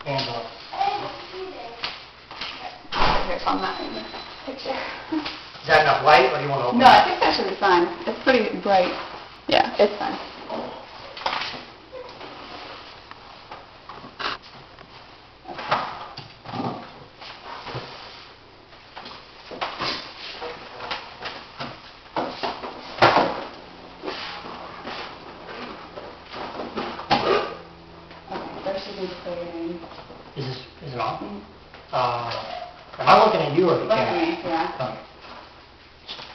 Hands up. Here's on that in the picture. Is that enough light, or do you want to open No, it? I think that should be fine. It's pretty bright. Yeah, it's fine. Is it on? Am I looking at you or the Look at camera? me, yeah. Okay.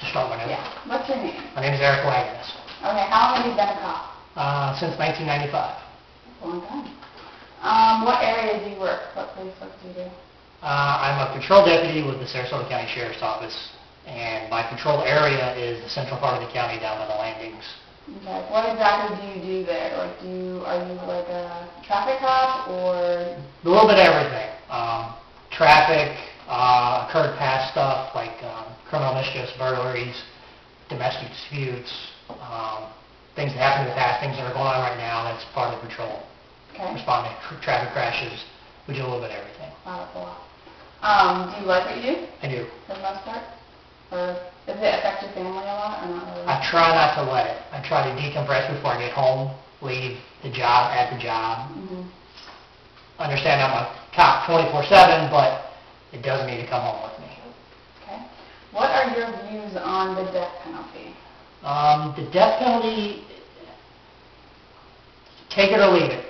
To start my name. Yeah. What's your name? My name is Eric Wagner. Okay, how long have you been a cop? Since 1995. That's a long time. What area do you work? What police work do you do? I'm a patrol deputy with the Sarasota County Sheriff's Office, and my patrol area is the central part of the county down by the landings. Okay. What exactly do you do there? Like, are you like a traffic cop or? A little bit of everything. Traffic, occurred past stuff like criminal mischiefs, burglaries, domestic disputes, things that happened in the past, things that are going on right now. That's part of the patrol. Okay. Responding to traffic crashes. We do a little bit of everything. Wow, that's a lot. Do you like what you do? I do. For the most part? Or does it affect your family a lot or not really? I try not to let it. I try to decompress before I get home, leave the job at the job. Mm-hmm. Understand I'm a cop 24/7, but it doesn't need to come home with me. Okay. What are your views on the death penalty? The death penalty, take it or leave it.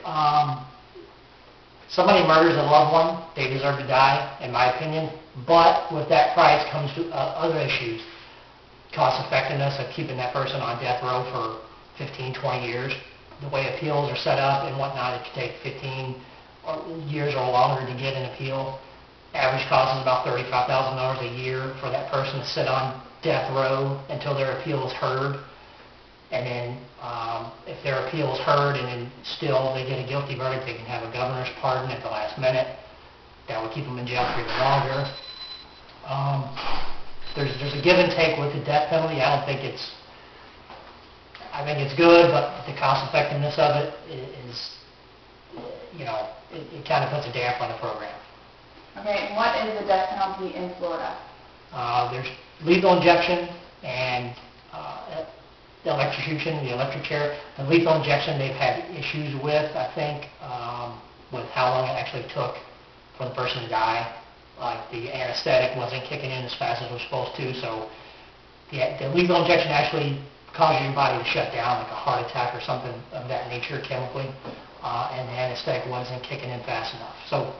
Somebody murders a loved one, they deserve to die, in my opinion. But with that price comes to other issues. Cost effectiveness of keeping that person on death row for 15, 20 years. The way appeals are set up and whatnot, it could take 15 years or longer to get an appeal. Average cost is about $35,000 a year for that person to sit on death row until their appeal is heard. And then if their appeal is heard and then still they get a guilty verdict, they can have a governor's pardon at the last minute. That would keep them in jail for even longer. There's a give and take with the death penalty. I think it's good, but the cost effectiveness of it is, it kind of puts a damper on the program. Okay, and what is the death penalty in Florida? There's lethal injection and the electrocution, the electric chair. The lethal injection they've had issues with, I think, with how long it actually took for the person to die. Like the anesthetic wasn't kicking in as fast as it was supposed to, so the lethal injection actually causes your body to shut down, like a heart attack or something of that nature chemically, and the anesthetic wasn't kicking in fast enough. So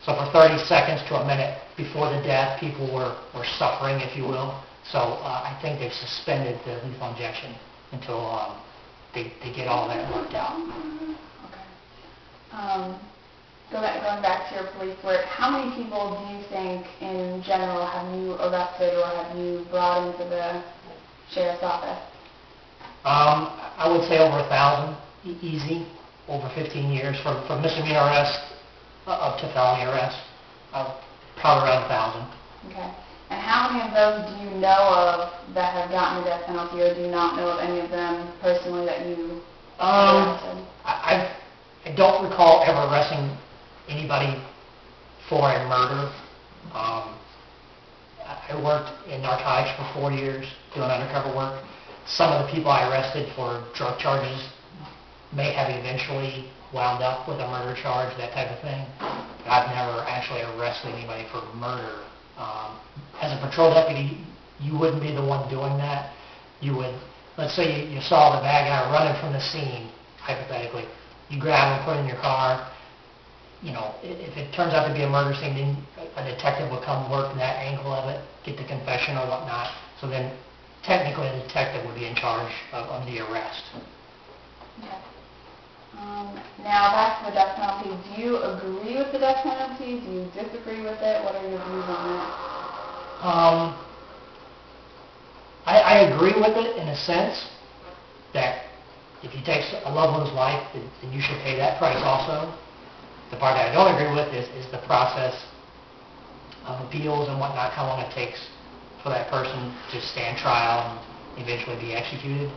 for 30 seconds to a minute before the death, people were suffering, if you will. So I think they've suspended the lethal injection until they get all that worked out. Okay. Going back to your police work, how many people do you think in general have you arrested or have you brought into the sheriff's office? I would say over 1,000, easy, over 15 years, from misdemeanor arrest up to felony arrest, probably around 1,000. Okay. And how many of those do you know of that have gotten the death penalty, or do you not know of any of them personally that you arrested? I don't recall ever arresting anybody for a murder. I worked in narcotics for 4 years doing undercover work. Some of the people I arrested for drug charges may have eventually wound up with a murder charge, that type of thing. But I've never actually arrested anybody for murder. As a patrol deputy, you wouldn't be the one doing that. You would, let's say you saw the bad guy running from the scene, hypothetically. You grab him, put him in your car. If it turns out to be a murder scene, then a detective will come work that angle of it, get the confession or whatnot. So then technically the detective would be in charge of the arrest. Okay. Now back to the death penalty. Do you agree with the death penalty? Do you disagree with it? What are your views on it? I agree with it in a sense that if you take a loved one's life, then you should pay that price also. The part that I don't agree with is the process of appeals and whatnot, how long it takes for that person to stand trial and eventually be executed.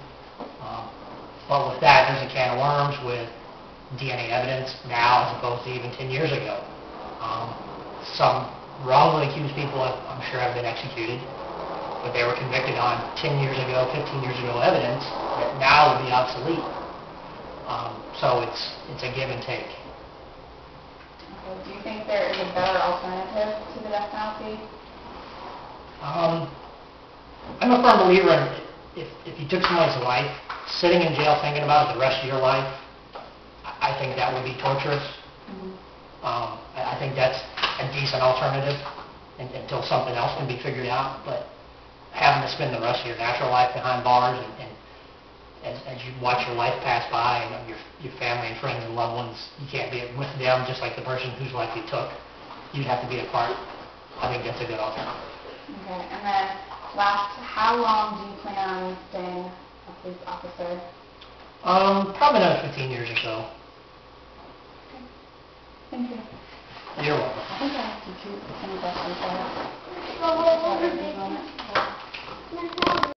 But with that, there's a can of worms with DNA evidence now as opposed to even 10 years ago. Some wrongly accused people, I'm sure, have been executed, but they were convicted on 10 years ago, 15 years ago evidence that now would be obsolete. So it's a give and take. Okay. Do you think there is a better alternative to the death penalty? I'm a firm believer in if you took somebody's life, sitting in jail thinking about it the rest of your life, I think that would be torturous. I think that's a decent alternative until something else can be figured out. But having to spend the rest of your natural life behind bars and as you watch your life pass by and your family and friends and loved ones, you can't be with them just like the person whose life you took. You'd have to be apart. I think that's a good alternative. Okay. And then last, how long do you plan on staying a police officer? Probably another 15 years or so. Okay. Thank you. You're welcome. I think I have any questions there.